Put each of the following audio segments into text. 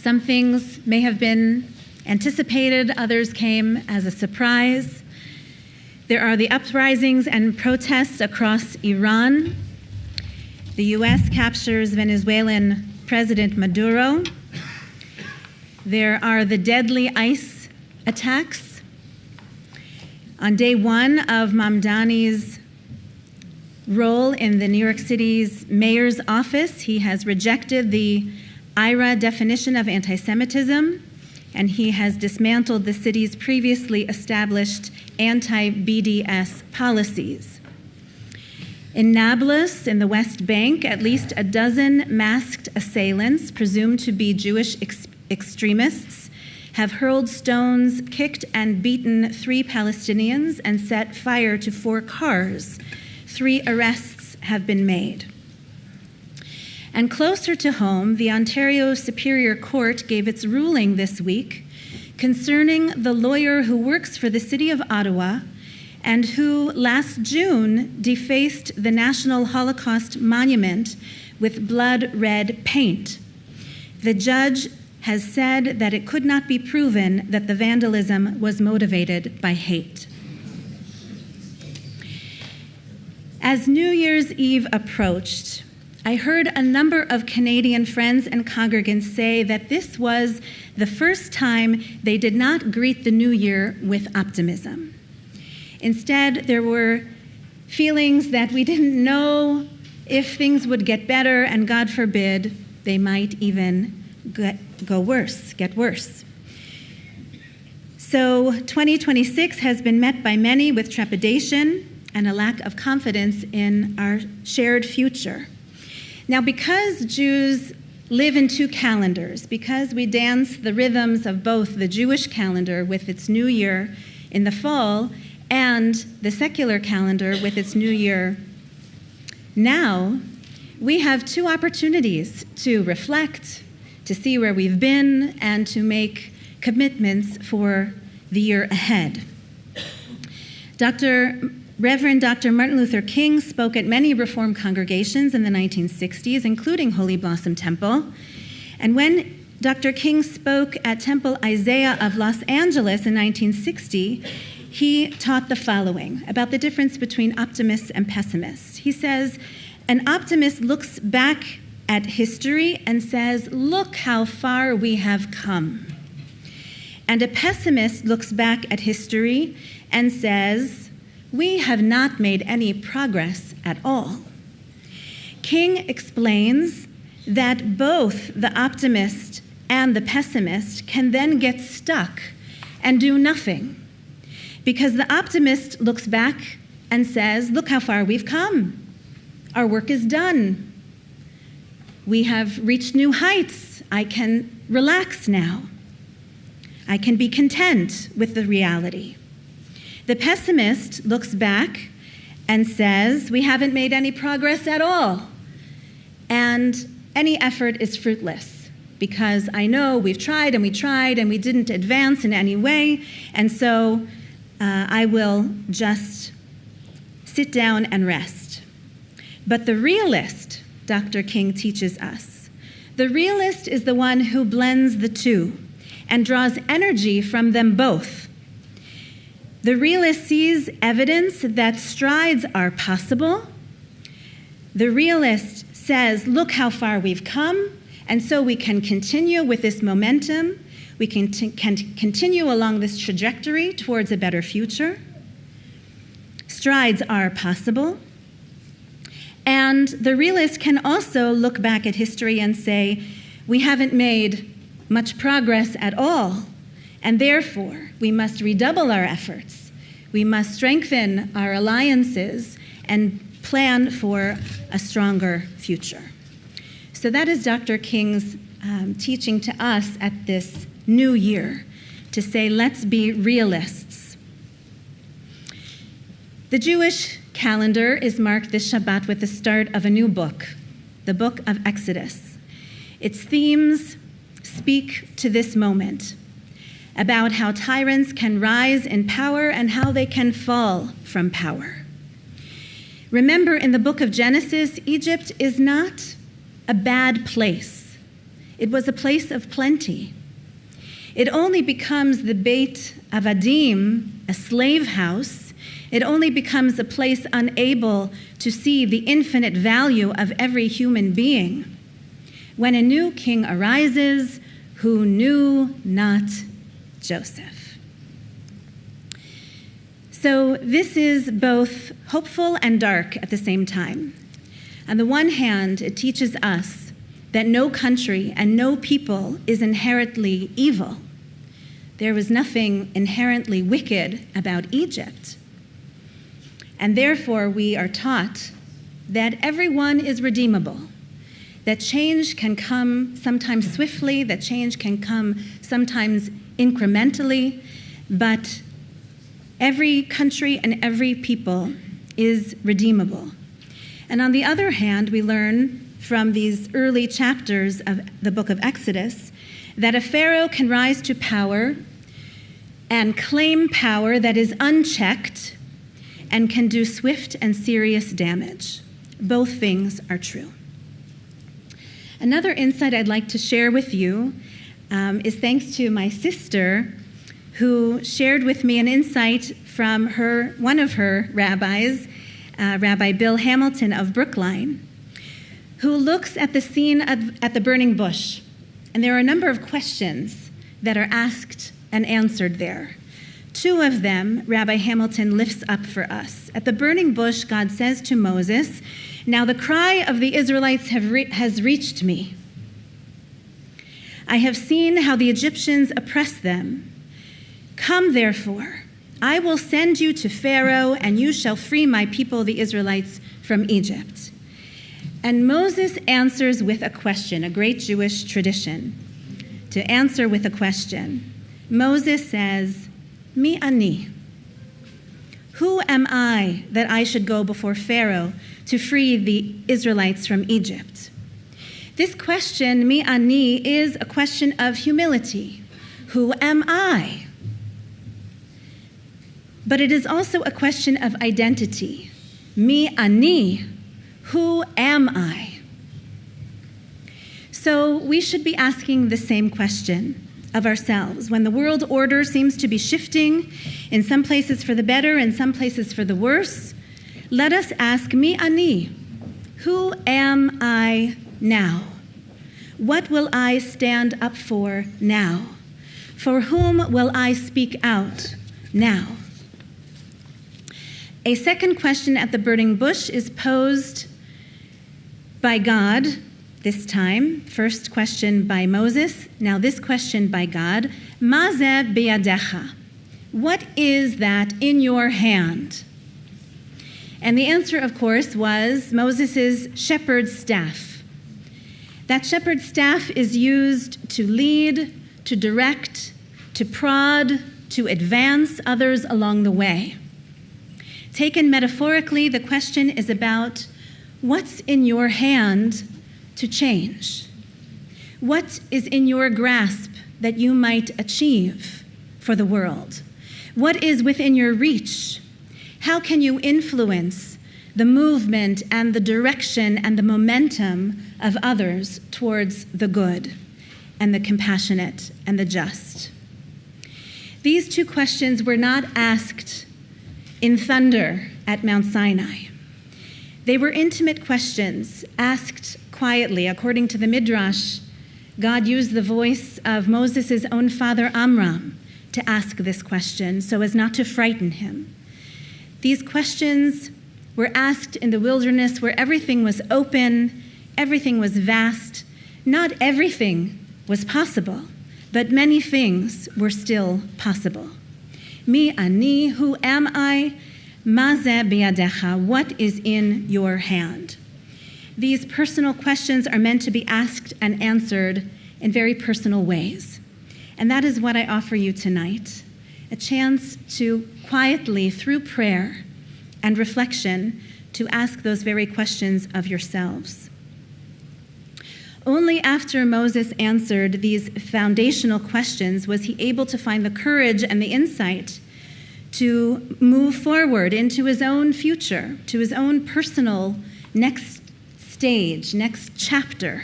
Some things may have been anticipated, others came as a surprise. There are the uprisings and protests across Iran. The U.S. captures Venezuelan President Maduro. There are the deadly ICE attacks. On day one of Mamdani's role in the New York City's mayor's office, he has rejected the IRA definition of anti-Semitism, and he has dismantled the city's previously established anti-BDS policies. In Nablus, in the West Bank, at least a dozen masked assailants, presumed to be Jewish extremists, have hurled stones, kicked and beaten 3 Palestinians, and set fire to 4 cars. 3 arrests have been made. And closer to home, the Ontario Superior Court gave its ruling this week concerning the lawyer who works for the City of Ottawa and who last June defaced the National Holocaust Monument with blood-red paint. The judge has said that it could not be proven that the vandalism was motivated by hate. As New Year's Eve approached, I heard a number of Canadian friends and congregants say that this was the first time they did not greet the new year with optimism. Instead, there were feelings that we didn't know if things would get better, and God forbid, they might even get worse. So 2026 has been met by many with trepidation and a lack of confidence in our shared future. Now, because Jews live in 2 calendars, because we dance the rhythms of both the Jewish calendar with its new year in the fall and the secular calendar with its new year now, we have 2 opportunities to reflect, to see where we've been, and to make commitments for the year ahead. Reverend Dr. Martin Luther King spoke at many Reform congregations in the 1960s, including Holy Blossom Temple. And when Dr. King spoke at Temple Isaiah of Los Angeles in 1960, he taught the following about the difference between optimists and pessimists. He says, an optimist looks back at history and says, look how far we have come. And a pessimist looks back at history and says, we have not made any progress at all. King explains that both the optimist and the pessimist can then get stuck and do nothing, because the optimist looks back and says, look how far we've come. Our work is done. We have reached new heights. I can relax now. I can be content with the reality. The pessimist looks back and says, we haven't made any progress at all, and any effort is fruitless, because I know we've tried and we didn't advance in any way, and so I will just sit down and rest. But the realist, Dr. King teaches us, the realist is the one who blends the 2 and draws energy from them both. The realist sees evidence that strides are possible. The realist says, look how far we've come, and so we can continue with this momentum. We can continue along this trajectory towards a better future. Strides are possible. And the realist can also look back at history and say, we haven't made much progress at all, and therefore we must redouble our efforts. We must strengthen our alliances and plan for a stronger future. So that is Dr. King's teaching to us at this new year, to say, let's be realists. The Jewish calendar is marked this Shabbat with the start of a new book, the book of Exodus. Its themes speak to this moment, about how tyrants can rise in power and how they can fall from power. Remember, in the book of Genesis, Egypt is not a bad place. It was a place of plenty. It only becomes the Beit Avadim, a slave house. It only becomes a place unable to see the infinite value of every human being when a new king arises who knew not Joseph. So this is both hopeful and dark at the same time. On the one hand, it teaches us that no country and no people is inherently evil. There was nothing inherently wicked about Egypt. And therefore, we are taught that everyone is redeemable, that change can come sometimes swiftly, that change can come sometimes incrementally, but every country and every people is redeemable. And on the other hand, we learn from these early chapters of the book of Exodus that a pharaoh can rise to power and claim power that is unchecked and can do swift and serious damage. Both things are true. Another insight I'd like to share with you is thanks to my sister, who shared with me an insight from one of her rabbis, Rabbi Bill Hamilton of Brookline, who looks at the scene at the burning bush. And there are a number of questions that are asked and answered there. Two of them, Rabbi Hamilton lifts up for us. At the burning bush, God says to Moses, "Now the cry of the Israelites has reached me. I have seen how the Egyptians oppress them. Come, therefore, I will send you to Pharaoh, and you shall free my people, the Israelites, from Egypt." And Moses answers with a question, a great Jewish tradition, to answer with a question. Moses says, "Mi ani." Who am I that I should go before Pharaoh to free the Israelites from Egypt? This question, mi ani, is a question of humility. Who am I? But it is also a question of identity. Mi ani, who am I? So we should be asking the same question of ourselves. When the world order seems to be shifting, in some places for the better, in some places for the worse, let us ask, mi ani, who am I now? What will I stand up for now? For whom will I speak out now? A second question at the burning bush is posed by God this time. First question by Moses, now this question by God. Ma ze biyadecha? What is that in your hand? And the answer, of course, was Moses' shepherd's staff. That shepherd's staff is used to lead, to direct, to prod, to advance others along the way. Taken metaphorically, the question is about what's in your hand to change? What is in your grasp that you might achieve for the world? What is within your reach? How can you influence the movement and the direction and the momentum of others towards the good and the compassionate and the just? These two questions were not asked in thunder at Mount Sinai. They were intimate questions asked quietly. According to the Midrash, God used the voice of Moses' own father Amram to ask this question so as not to frighten him. These questions were asked in the wilderness where everything was open, everything was vast. Not everything was possible, but many things were still possible. Mi ani, who am I? Ma ze biyadecha, what is in your hand? These personal questions are meant to be asked and answered in very personal ways. And that is what I offer you tonight, a chance to quietly, through prayer and reflection, to ask those very questions of yourselves. Only after Moses answered these foundational questions was he able to find the courage and the insight to move forward into his own future, to his own personal next stage, next chapter.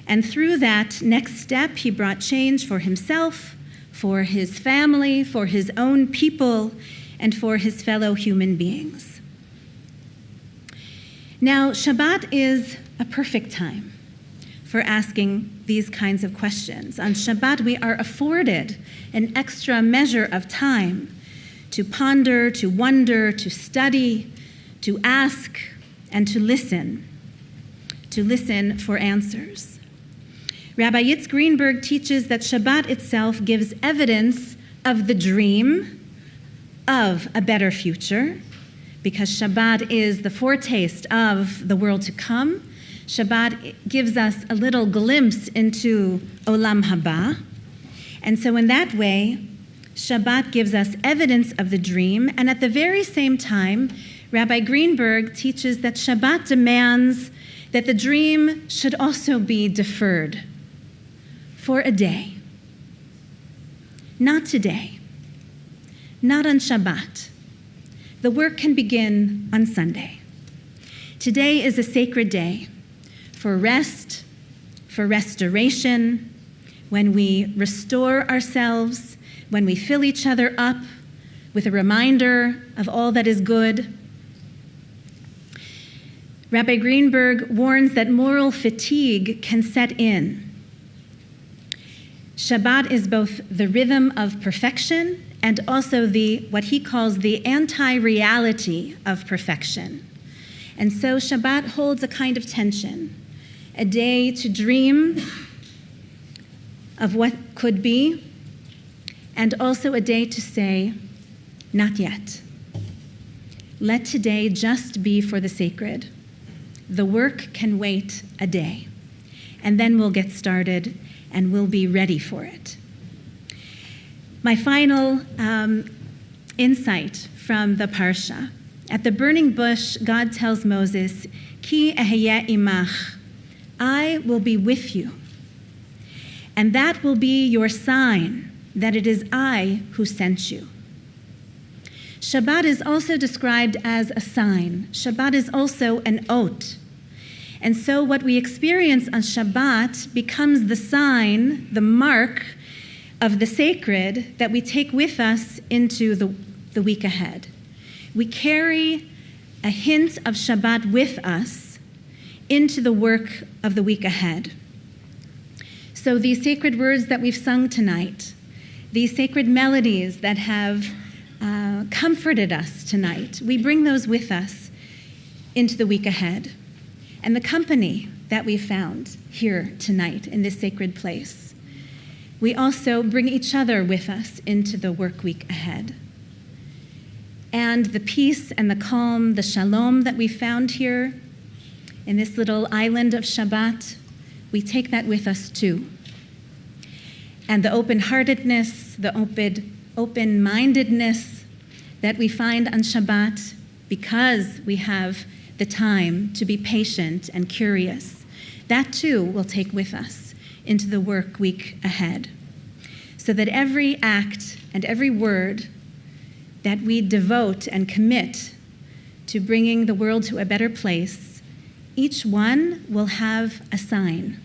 And through that next step, he brought change for himself, for his family, for his own people, and for his fellow human beings. Now, Shabbat is a perfect time for asking these kinds of questions. On Shabbat, we are afforded an extra measure of time to ponder, to wonder, to study, to ask, and to listen for answers. Rabbi Yitz Greenberg teaches that Shabbat itself gives evidence of the dream of a better future, because Shabbat is the foretaste of the world to come. Shabbat gives us a little glimpse into Olam Haba. And so in that way, Shabbat gives us evidence of the dream, and at the very same time, Rabbi Greenberg teaches that Shabbat demands that the dream should also be deferred for a day. Not today, not on Shabbat. The work can begin on Sunday. Today is a sacred day for rest, for restoration, when we restore ourselves, when we fill each other up with a reminder of all that is good. Rabbi Greenberg warns that moral fatigue can set in. Shabbat is both the rhythm of perfection and also what he calls the anti-reality of perfection. And so Shabbat holds a kind of tension, a day to dream of what could be, and also a day to say, not yet. Let today just be for the sacred. The work can wait a day, and then we'll get started and we'll be ready for it. My final insight from the Parsha. At the burning bush, God tells Moses, Ki ehyeh imach, I will be with you. And that will be your sign that it is I who sent you. Shabbat is also described as a sign. Shabbat is also an oat. And so what we experience on Shabbat becomes the sign, the mark of the sacred that we take with us into the week ahead. We carry a hint of Shabbat with us into the work of the week ahead. So these sacred words that we've sung tonight, these sacred melodies that have comforted us tonight, we bring those with us into the week ahead. And the company that we found here tonight in this sacred place, we also bring each other with us into the work week ahead. And the peace and the calm, the shalom that we found here in this little island of Shabbat, we take that with us too. And the open-heartedness, the open-mindedness that we find on Shabbat, because we have the time to be patient and curious, that too will take with us into the work week ahead. So that every act and every word that we devote and commit to bringing the world to a better place, each one will have a sign.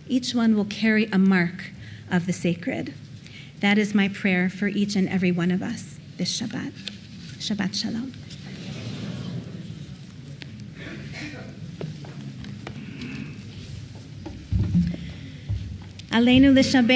Each one will carry a mark of the sacred. That is my prayer for each and every one of us this Shabbat. Shabbat Shalom. Aleinu l'shabbat.